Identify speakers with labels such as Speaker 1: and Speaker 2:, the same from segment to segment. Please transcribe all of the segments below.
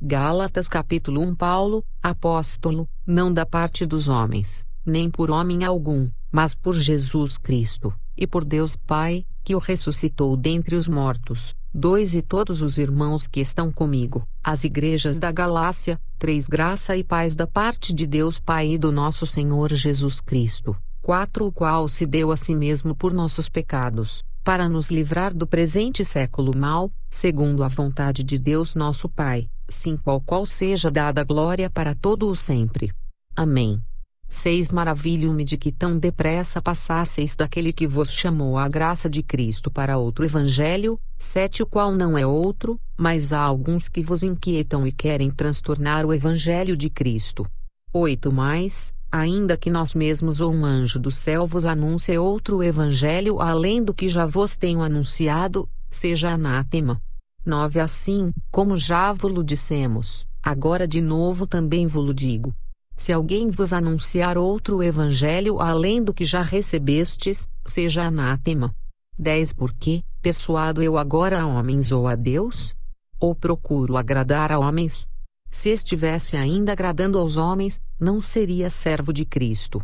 Speaker 1: Gálatas capítulo 1. Paulo, apóstolo, não da parte dos homens, nem por homem algum, mas por Jesus Cristo, e por Deus Pai, que o ressuscitou dentre os mortos. 2 E todos os irmãos que estão comigo, as igrejas da Galácia. 3 Graça e paz da parte de Deus Pai e do nosso Senhor Jesus Cristo. 4 O qual se deu a si mesmo por nossos pecados, para nos livrar do presente século mau, segundo a vontade de Deus nosso Pai, 5 Ao qual seja dada glória para todo o sempre. Amém. 6 Maravilho-me de que tão depressa passasseis daquele que vos chamou à graça de Cristo para outro evangelho. 7 O qual não é outro, mas há alguns que vos inquietam e querem transtornar o evangelho de Cristo. 8 Mas, ainda que nós mesmos ou um anjo do céu vos anuncie outro evangelho além do que já vos tenho anunciado, seja anátema. 9 Assim, como já vo-lo dissemos, agora de novo também vo-lo digo. Se alguém vos anunciar outro evangelho além do que já recebestes, seja anátema. 10 Porque, persuado eu agora a homens ou a Deus? Ou procuro agradar a homens? Se estivesse ainda agradando aos homens, não seria servo de Cristo.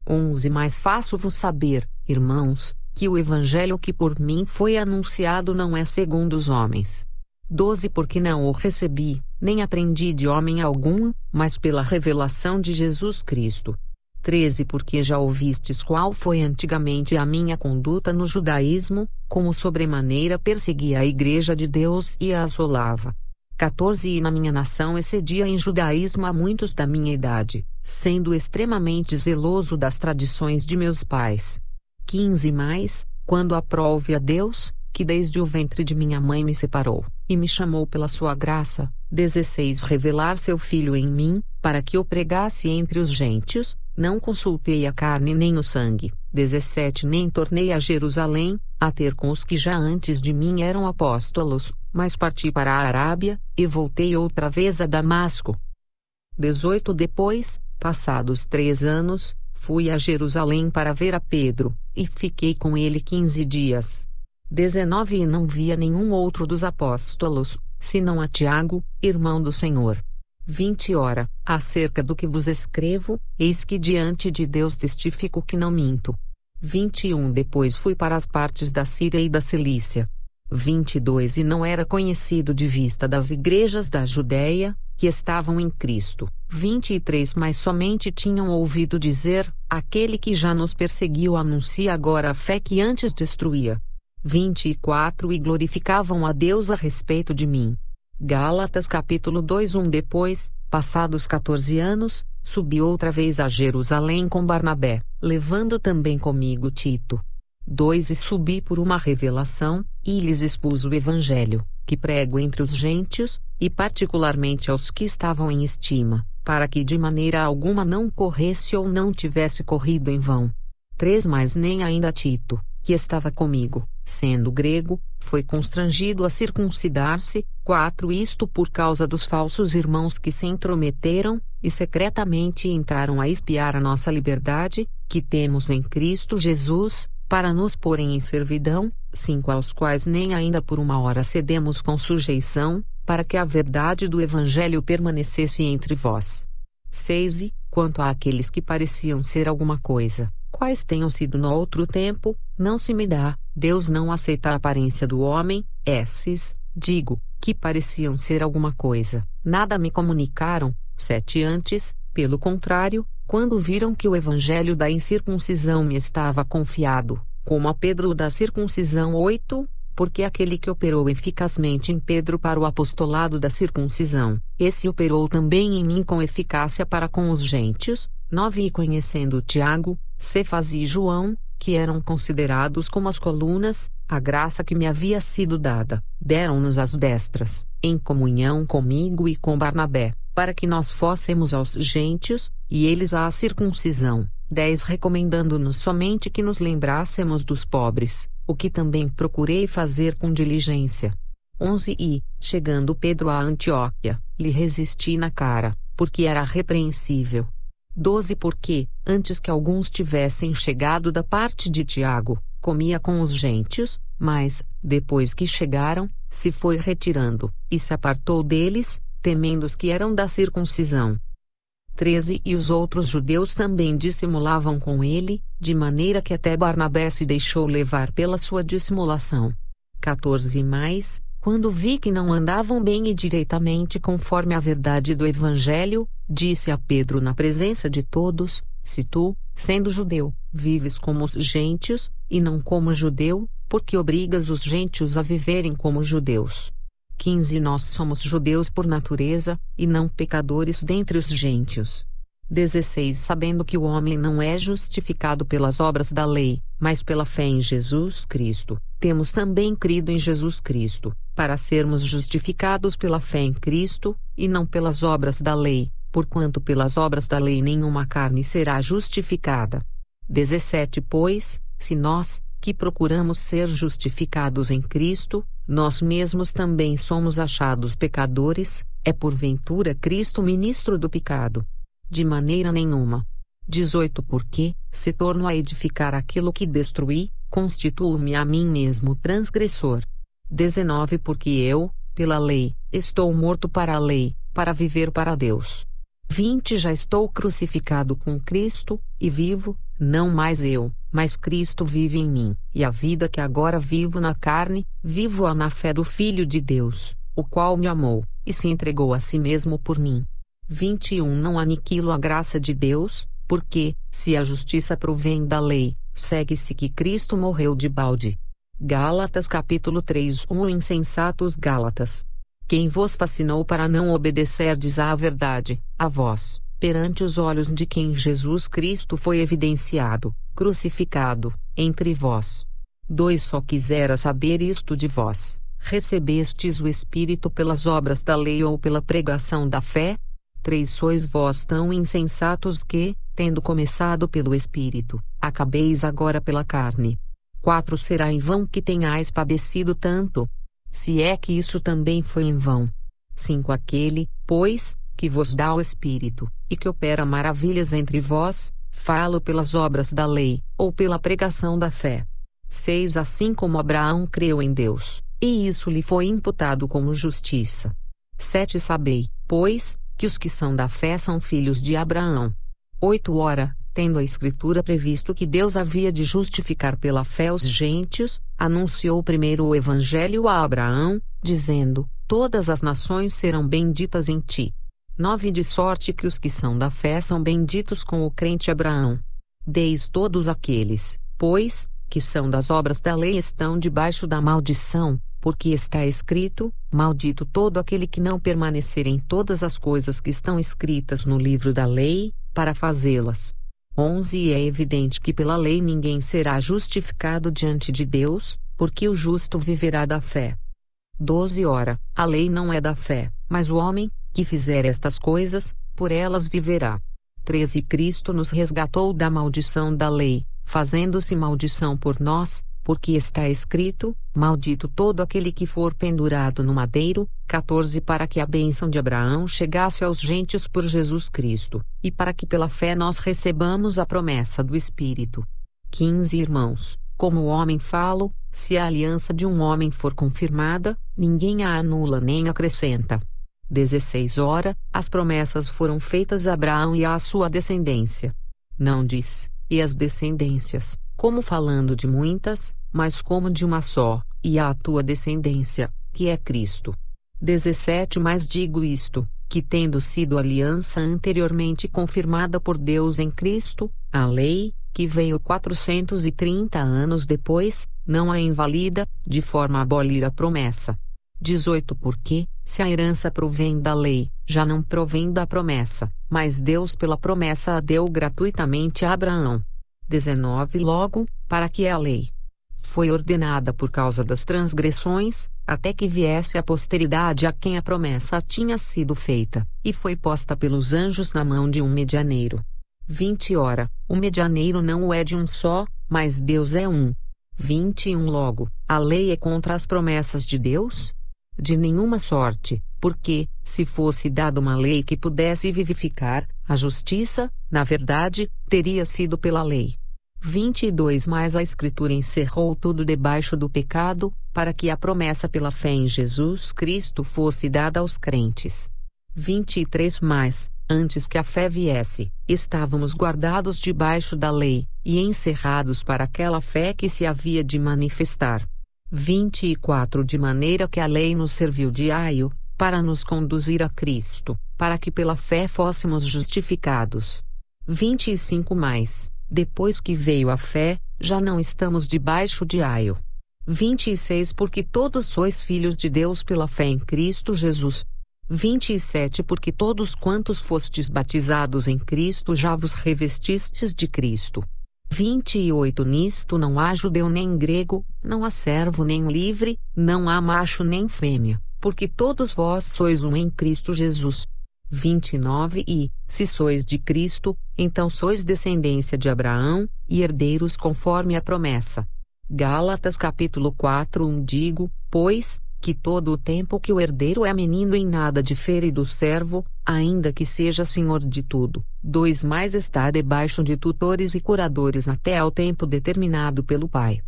Speaker 1: 11 Mas faço-vos saber, irmãos, que o evangelho que por mim foi anunciado não é segundo os homens. 12 Porque não o recebi, nem aprendi de homem algum, mas pela revelação de Jesus Cristo. 13 Porque já ouvistes qual foi antigamente a minha conduta no judaísmo, como sobremaneira perseguia a igreja de Deus e a assolava. 14 E na minha nação excedia em judaísmo a muitos da minha idade, sendo extremamente zeloso das tradições de meus pais. 15 Mas, quando aprove a Deus, que desde o ventre de minha mãe me separou, e me chamou pela sua graça. 16 Revelar seu Filho em mim, para que o pregasse entre os gentios, não consultei a carne nem o sangue. 17 Nem tornei a Jerusalém, a ter com os que já antes de mim eram apóstolos, mas parti para a Arábia, e voltei outra vez a Damasco. 18 Depois, passados 3 anos, fui a Jerusalém para ver a Pedro, e fiquei com ele 15 dias. 19 E não via nenhum outro dos apóstolos, senão a Tiago, irmão do Senhor. 20 Ora, acerca do que vos escrevo, eis que diante de Deus testifico que não minto. 21 Depois fui para as partes da Síria e da Cilícia. 22 E não era conhecido de vista das igrejas da Judéia, que estavam em Cristo. 23 Mas somente tinham ouvido dizer, aquele que já nos perseguiu anuncia agora a fé que antes destruía. 24 E glorificavam a Deus a respeito de mim. Gálatas capítulo 2. Depois, passados 14 anos, subi outra vez a Jerusalém com Barnabé, levando também comigo Tito. 2 E subi por uma revelação, e lhes expus o evangelho, que prego entre os gentios, e particularmente aos que estavam em estima, para que de maneira alguma não corresse ou não tivesse corrido em vão. 3 Mas nem ainda Tito, que estava comigo, sendo grego, foi constrangido a circuncidar-se. 4 Isto por causa dos falsos irmãos que se intrometeram, e secretamente entraram a espiar a nossa liberdade, que temos em Cristo Jesus, para nos porem em servidão. 5 Aos quais nem ainda por uma hora cedemos com sujeição, para que a verdade do evangelho permanecesse entre vós. 6 E, quanto àqueles que pareciam ser alguma coisa, quais tenham sido no outro tempo, não se me dá. Deus não aceita a aparência do homem. Esses, digo, que pareciam ser alguma coisa, nada me comunicaram. 7 Antes, pelo contrário, quando viram que o evangelho da incircuncisão me estava confiado, como a Pedro o da circuncisão. 8 Porque aquele que operou eficazmente em Pedro para o apostolado da circuncisão, esse operou também em mim com eficácia para com os gentios. 9 E conhecendo Tiago, Cefas e João, que eram considerados como as colunas, a graça que me havia sido dada, deram-nos as destras, em comunhão comigo e com Barnabé, para que nós fôssemos aos gentios, e eles à circuncisão. 10 Recomendando-nos somente que nos lembrássemos dos pobres, o que também procurei fazer com diligência. 11 E, chegando Pedro a Antioquia, lhe resisti na cara, porque era repreensível. 12 Porque, antes que alguns tivessem chegado da parte de Tiago, comia com os gentios, mas, depois que chegaram, se foi retirando, e se apartou deles, temendo os que eram da circuncisão. 13 E os outros judeus também dissimulavam com ele, de maneira que até Barnabé se deixou levar pela sua dissimulação. 14 Mais, quando vi que não andavam bem e direitamente conforme a verdade do Evangelho, disse a Pedro na presença de todos: se tu, sendo judeu, vives como os gentios, e não como judeu, por que obrigas os gentios a viverem como judeus? 15 Nós somos judeus por natureza, e não pecadores dentre os gentios. 16 Sabendo que o homem não é justificado pelas obras da lei, mas pela fé em Jesus Cristo, temos também crido em Jesus Cristo, para sermos justificados pela fé em Cristo, e não pelas obras da lei, porquanto pelas obras da lei nenhuma carne será justificada. 17 Pois, se nós, que procuramos ser justificados em Cristo, nós mesmos também somos achados pecadores, é porventura Cristo ministro do pecado? De maneira nenhuma. 18 Porque, se torno a edificar aquilo que destruí, constituo-me a mim mesmo transgressor. 19 Porque eu, pela lei, estou morto para a lei, para viver para Deus. 20 Já estou crucificado com Cristo, e vivo, não mais eu, mas Cristo vive em mim, e a vida que agora vivo na carne, vivo-a na fé do Filho de Deus, o qual me amou, e se entregou a si mesmo por mim. 21 Não aniquilo a graça de Deus, porque, se a justiça provém da lei, segue-se que Cristo morreu de balde. Gálatas capítulo 3 Insensatos Gálatas. Quem vos fascinou para não obedecerdes à verdade, a vós, perante os olhos de quem Jesus Cristo foi evidenciado, crucificado, entre vós. 2 Só quisera saber isto de vós: recebestes o Espírito pelas obras da lei ou pela pregação da fé? 3 Sois vós tão insensatos que, tendo começado pelo Espírito, acabeis agora pela carne. 4 Será em vão que tenhais padecido tanto? Se é que isso também foi em vão. 5 Aquele, pois, que vos dá o Espírito, e que opera maravilhas entre vós, falo pelas obras da lei, ou pela pregação da fé. 6 Assim como Abraão creu em Deus, e isso lhe foi imputado como justiça. 7 Sabei, pois, que os que são da fé são filhos de Abraão. 8 Ora, tendo a Escritura previsto que Deus havia de justificar pela fé os gentios, anunciou primeiro o Evangelho a Abraão, dizendo: todas as nações serão benditas em ti. 9 De sorte que os que são da fé são benditos com o crente Abraão. 10 Todos aqueles, pois, que são das obras da lei estão debaixo da maldição, porque está escrito: maldito todo aquele que não permanecer em todas as coisas que estão escritas no livro da lei, para fazê-las. 11 E é evidente que pela lei ninguém será justificado diante de Deus, porque o justo viverá da fé. 12 Ora, a lei não é da fé, mas o homem, que fizer estas coisas, por elas viverá. 13 Cristo nos resgatou da maldição da lei, fazendo-se maldição por nós, porque está escrito: maldito todo aquele que for pendurado no madeiro. 14 Para que a bênção de Abraão chegasse aos gentios por Jesus Cristo, e para que pela fé nós recebamos a promessa do Espírito. 15 Irmãos, como o homem falo, se a aliança de um homem for confirmada, ninguém a anula nem acrescenta. 16 Ora, as promessas foram feitas a Abraão e à sua descendência. Não diz: e as descendências, como falando de muitas, mas como de uma só, e à tua descendência, que é Cristo. 17 Mas digo isto, que tendo sido aliança anteriormente confirmada por Deus em Cristo, a lei, que veio 430 anos depois, não a invalida, de forma a abolir a promessa. 18 Porque, se a herança provém da lei, já não provém da promessa, mas Deus pela promessa a deu gratuitamente a Abraão. 19 Logo, para que a lei foi ordenada por causa das transgressões, até que viesse a posteridade a quem a promessa tinha sido feita, e foi posta pelos anjos na mão de um medianeiro. 20 Ora, o medianeiro não o é de um só, mas Deus é um. 21 Logo, a lei é contra as promessas de Deus? De nenhuma sorte, porque, se fosse dada uma lei que pudesse vivificar, a justiça, na verdade, teria sido pela lei. 22 Mas a Escritura encerrou tudo debaixo do pecado, para que a promessa pela fé em Jesus Cristo fosse dada aos crentes. 23 Mais, antes que a fé viesse, estávamos guardados debaixo da lei, e encerrados para aquela fé que se havia de manifestar. 24 De maneira que a lei nos serviu de aio, para nos conduzir a Cristo, para que pela fé fôssemos justificados. 25 Mais, depois que veio a fé, já não estamos debaixo de aio. 26 Porque todos sois filhos de Deus pela fé em Cristo Jesus. 27 Porque todos quantos fostes batizados em Cristo já vos revestistes de Cristo. 28 Nisto não há judeu nem grego, não há servo nem livre, não há macho nem fêmea, porque todos vós sois um em Cristo Jesus. 29 E, se sois de Cristo, então sois descendência de Abraão, e herdeiros conforme a promessa. Gálatas capítulo 4 Digo, pois, que todo o tempo que o herdeiro é menino em nada difere do servo, ainda que seja senhor de tudo. 2 Mais está debaixo de tutores e curadores até ao tempo determinado pelo Pai.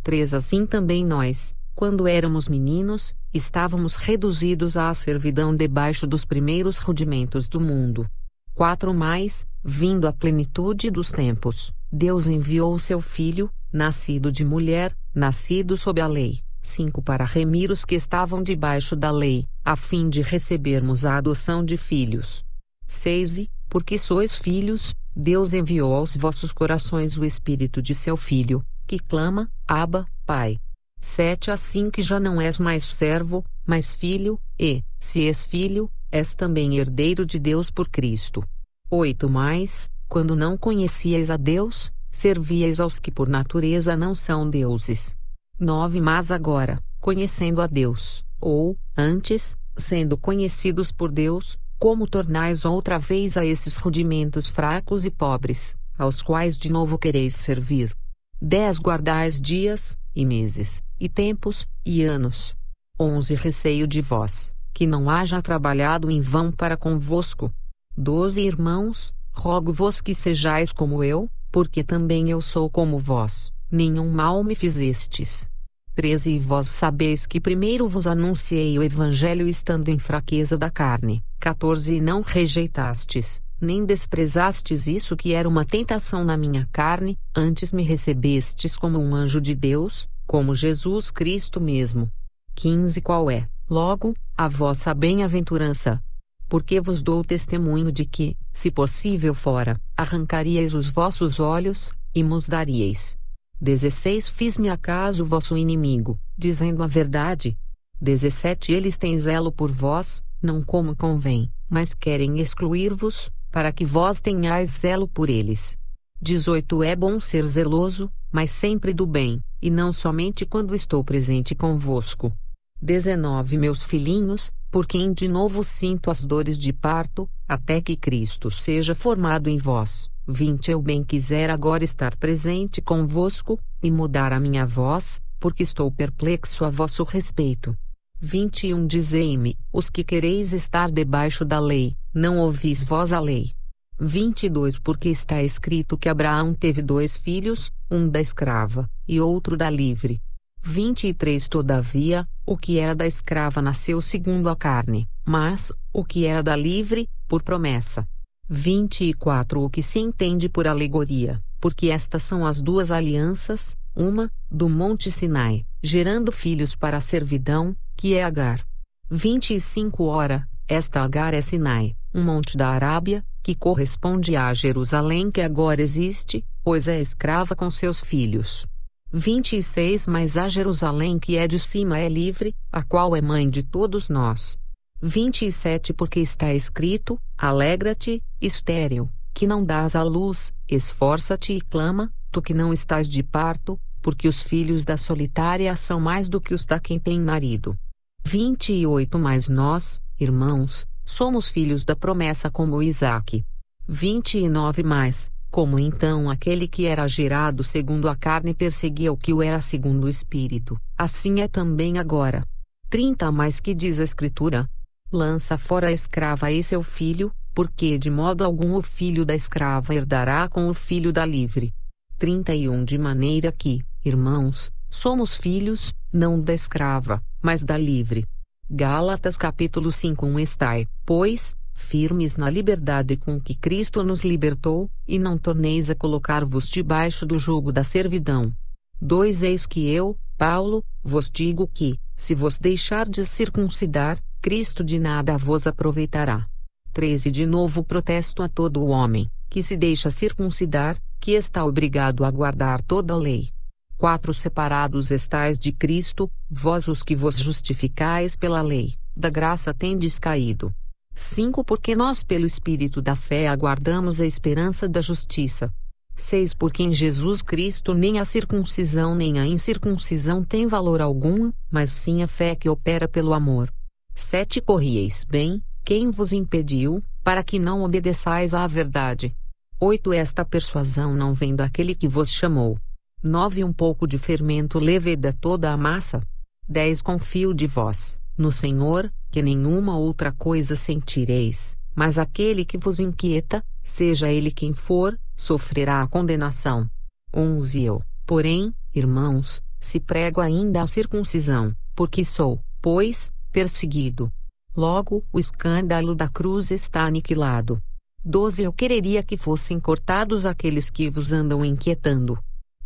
Speaker 1: 3 Assim também nós, quando éramos meninos, estávamos reduzidos à servidão debaixo dos primeiros rudimentos do mundo. 4 Mais, vindo a plenitude dos tempos, Deus enviou o seu Filho, nascido de mulher, nascido sob a lei. 5 Para remir os que estavam debaixo da lei, a fim de recebermos a adoção de filhos. 6 E, porque sois filhos, Deus enviou aos vossos corações o Espírito de seu Filho, que clama, Abba, Pai. 7 Assim que já não és mais servo, mas filho, e, se és filho, és também herdeiro de Deus por Cristo. 8 Mais, quando não conhecíeis a Deus, servíeis aos que por natureza não são deuses. 9 Mas agora, conhecendo a Deus, ou, antes, sendo conhecidos por Deus, como tornais outra vez a esses rudimentos fracos e pobres, aos quais de novo quereis servir. 10 Guardais dias, e meses, e tempos, e anos. 11 Receio de vós, que não haja trabalhado em vão para convosco. 12 Irmãos, rogo-vos que sejais como eu, porque também eu sou como vós, nenhum mal me fizestes. 13 E vós sabeis que primeiro vos anunciei o Evangelho estando em fraqueza da carne. 14 E não rejeitastes, nem desprezastes isso que era uma tentação na minha carne, antes me recebestes como um anjo de Deus, como Jesus Cristo mesmo. 15 Qual é, logo, a vossa bem-aventurança? Porque vos dou testemunho de que, se possível fora, arrancaríeis os vossos olhos, e mos daríeis. 16 Fiz-me acaso vosso inimigo, dizendo a verdade? 17 Eles têm zelo por vós, não como convém, mas querem excluir-vos, para que vós tenhais zelo por eles. 18 É bom ser zeloso, mas sempre do bem, e não somente quando estou presente convosco. 19 Meus filhinhos, por quem de novo sinto as dores de parto, até que Cristo seja formado em vós. 20 Eu bem quisera agora estar presente convosco, e mudar a minha voz, porque estou perplexo a vosso respeito. 21 Dizei-me, os que quereis estar debaixo da lei, não ouvis vós a lei? 22 Porque está escrito que Abraão teve 2 filhos, um da escrava, e outro da livre. 23 Todavia, o que era da escrava nasceu segundo a carne, mas, o que era da livre, por promessa. 24 O que se entende por alegoria, porque estas são as 2 alianças, uma, do monte Sinai, gerando filhos para a servidão, que é Agar. 25 Ora, esta Agar é Sinai, um monte da Arábia, que corresponde à Jerusalém que agora existe, pois é escrava com seus filhos. 26 Mas a Jerusalém que é de cima é livre, a qual é mãe de todos nós. 27 Porque está escrito, alegra-te, estéril, que não dás à luz, esforça-te e clama, tu que não estás de parto, porque os filhos da solitária são mais do que os da quem tem marido. 28 Mas nós, irmãos, somos filhos da promessa como Isaque. 29 Mas, como então aquele que era gerado segundo a carne perseguia o que o era segundo o Espírito, assim é também agora. 30 Mas que diz a Escritura? Lança fora a escrava e seu filho, porque de modo algum o filho da escrava herdará com o filho da livre. 31 De maneira que, irmãos, somos filhos, não da escrava, mas da livre. Gálatas capítulo 5. Estai, pois, firmes na liberdade com que Cristo nos libertou, e não torneis a colocar-vos debaixo do jugo da servidão. 2 Eis que eu, Paulo, vos digo que, se vos deixardes circuncidar, Cristo de nada vos aproveitará. 13 De novo protesto a todo o homem, que se deixa circuncidar, que está obrigado a guardar toda a lei. 4 Separados estais de Cristo, vós os que vos justificais pela lei, da graça tendes caído. 5 Porque nós pelo Espírito da fé aguardamos a esperança da justiça. 6 Porque em Jesus Cristo nem a circuncisão nem a incircuncisão tem valor algum, mas sim a fé que opera pelo amor. 7 Corrieis bem, quem vos impediu, para que não obedeçais à verdade. 8 Esta persuasão não vem daquele que vos chamou. 9 Um pouco de fermento leveda toda a massa. 10 Confio de vós, no Senhor, que nenhuma outra coisa sentireis, mas aquele que vos inquieta, seja ele quem for, sofrerá a condenação. 11 Eu, porém, irmãos, se prego ainda a circuncisão, porque sou, pois, perseguido. Logo, o escândalo da cruz está aniquilado. 12 Eu quereria que fossem cortados aqueles que vos andam inquietando.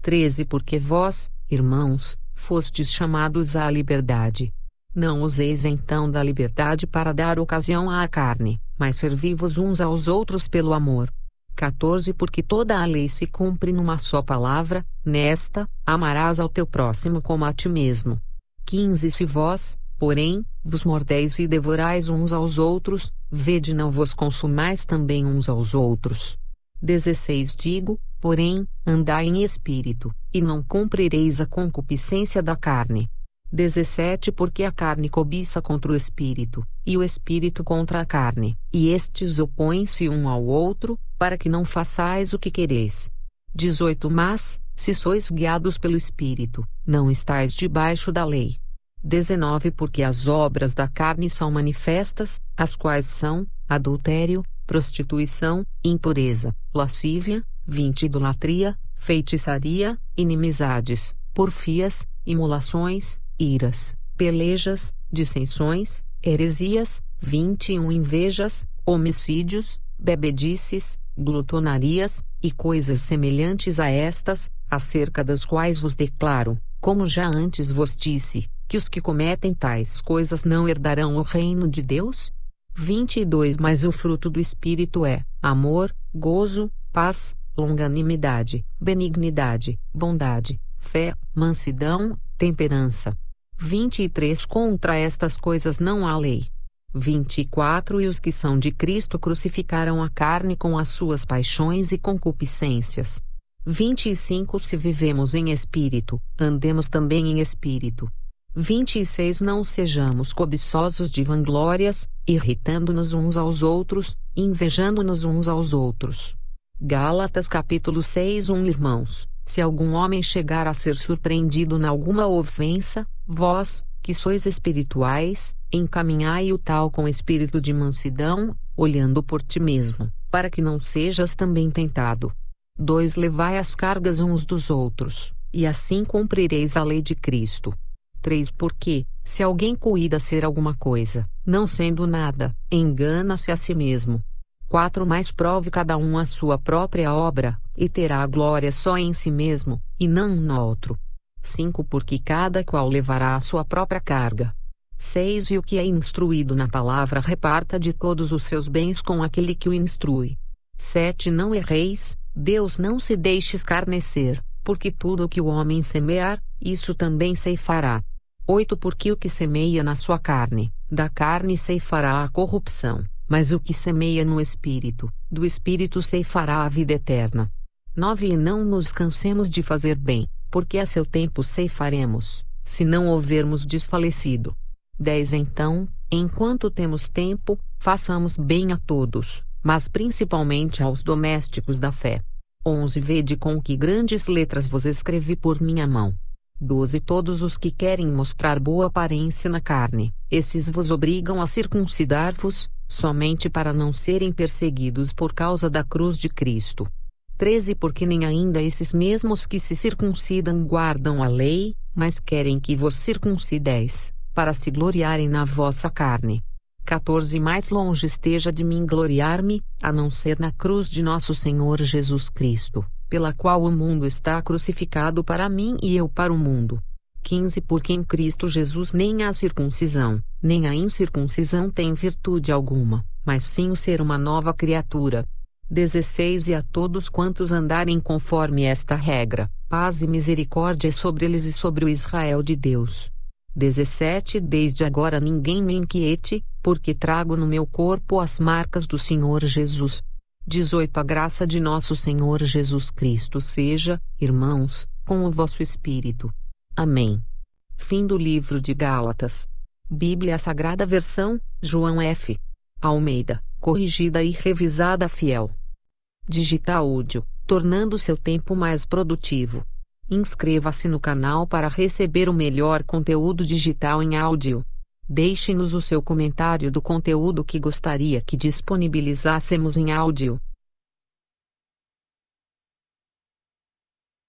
Speaker 1: 13 Porque vós, irmãos, fostes chamados à liberdade. Não useis então da liberdade para dar ocasião à carne, mas servi-vos uns aos outros pelo amor. 14 Porque toda a lei se cumpre numa só palavra, nesta, amarás ao teu próximo como a ti mesmo. 15 Se vós, porém, vos mordeis e devorais uns aos outros, vede não vos consumais também uns aos outros. 16 Digo, porém, andai em espírito, e não cumprireis a concupiscência da carne. 17 Porque a carne cobiça contra o espírito, e o espírito contra a carne, e estes opõem-se um ao outro, para que não façais o que quereis. 18 Mas, se sois guiados pelo espírito, não estais debaixo da lei. 19 Porque as obras da carne são manifestas, as quais são, adultério, prostituição, impureza, lascívia, 20 Idolatria, feitiçaria, inimizades, porfias, imolações, iras, pelejas, dissensões, heresias, 21 Invejas, homicídios, bebedices, glutonarias, e coisas semelhantes a estas, acerca das quais vos declaro, como já antes vos disse, que os que cometem tais coisas não herdarão o reino de Deus? 22 Mas o fruto do Espírito é amor, gozo, paz, longanimidade, benignidade, bondade, fé, mansidão, temperança. 23 Contra estas coisas não há lei. 24 E os que são de Cristo crucificaram a carne com as suas paixões e concupiscências. 25 Se vivemos em espírito, andemos também em espírito. 26 Não sejamos cobiçosos de vanglórias, irritando-nos uns aos outros, invejando-nos uns aos outros. Gálatas capítulo 6 Irmãos, se algum homem chegar a ser surpreendido na alguma ofensa, vós, que sois espirituais, encaminhai-o tal com espírito de mansidão, olhando por ti mesmo, para que não sejas também tentado. 2 Levai as cargas uns dos outros, e assim cumprireis a lei de Cristo. 3 Porque, se alguém cuida ser alguma coisa, não sendo nada, engana-se a si mesmo. 4 Mas prove cada um a sua própria obra, e terá a glória só em si mesmo, e não no outro. 5 Porque cada qual levará a sua própria carga. 6 E o que é instruído na palavra reparta de todos os seus bens com aquele que o instrui. 7 Não erreis, Deus não se deixe escarnecer, porque tudo o que o homem semear, isso também ceifará. 8 Porque o que semeia na sua carne, da carne ceifará a corrupção, mas o que semeia no Espírito, do Espírito ceifará a vida eterna. 9 E não nos cansemos de fazer bem, porque a seu tempo ceifaremos, se não houvermos desfalecido. 10 Então, enquanto temos tempo, façamos bem a todos, mas principalmente aos domésticos da fé. 11 Vede com que grandes letras vos escrevi por minha mão. 12 Todos os que querem mostrar boa aparência na carne, esses vos obrigam a circuncidar-vos, somente para não serem perseguidos por causa da cruz de Cristo. 13 Porque nem ainda esses mesmos que se circuncidam guardam a lei, mas querem que vos circuncideis, para se gloriarem na vossa carne. 14 Mais longe esteja de mim gloriar-me, a não ser na cruz de nosso Senhor Jesus Cristo, pela qual o mundo está crucificado para mim e eu para o mundo. 15 Porque em Cristo Jesus nem a circuncisão, nem a incircuncisão tem virtude alguma, mas sim o ser uma nova criatura. 16 E a todos quantos andarem conforme esta regra, paz e misericórdia sobre eles e sobre o Israel de Deus. 17 Desde agora ninguém me inquiete, porque trago no meu corpo as marcas do Senhor Jesus. 18 A graça de nosso Senhor Jesus Cristo seja, irmãos, com o vosso espírito. Amém. Fim do livro de Gálatas. Bíblia Sagrada Versão, João F. Almeida, corrigida e revisada fiel. Digital Audio, tornando seu tempo mais produtivo. Inscreva-se no canal para receber o melhor conteúdo digital em áudio. Deixe-nos o seu comentário do conteúdo que gostaria que disponibilizássemos em áudio.